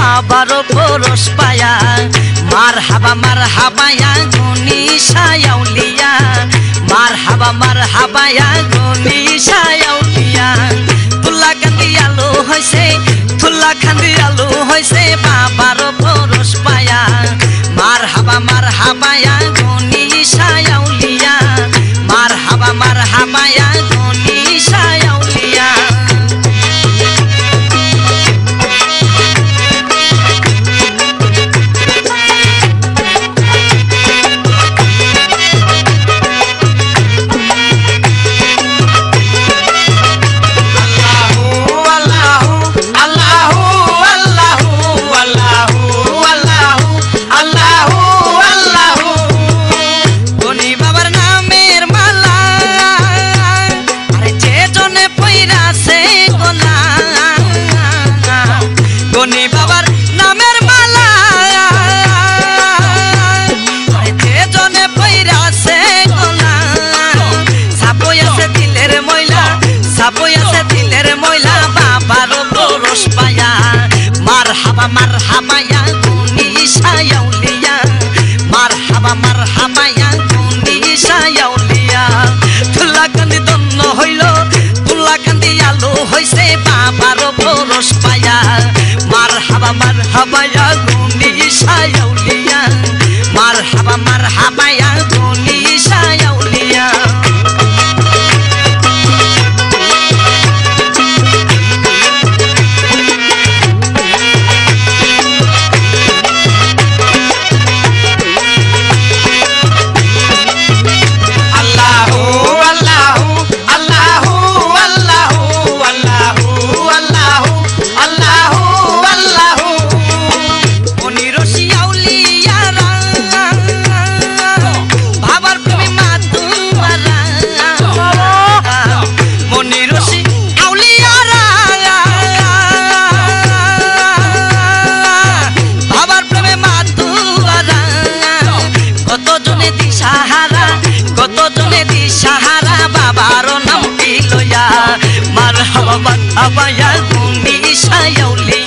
বাবার পরশ পায়া মারহাবা ইয়া গুনি শায়াউলিয়া মারহাবা ইয়া গুনি শায়াউলিয়া তুলা কান্দি আলো হইছে বাবার পরশ পায়া মারহাবা ইয়া গুনি শায়াউলিয়া মারহাবা ইয়া গুনি শায়াউলিয়া গনি বাবার নামের মালা যে জনে পইরাছে গোলা সাপই আছে দিলের ময়লা বাবার পরশ পায়া মারহাবা ইয়া গুনি শায়াউলিয়া মারহাবা ইয়া গুনি শায়াউলিয়া তুলা কান্দি দন্ন হইল তুলা কান্দি আলো হইছে বাবার পরশ পায়া মারহাবা ইয়া গুনি শায়াউলিয়া মারহাবা ইয়া গুনি শায়াউলিয়া সাহারা বাবার নাম কি লয়া মারহাবা ইয়া গুনি শায়াউলিয়া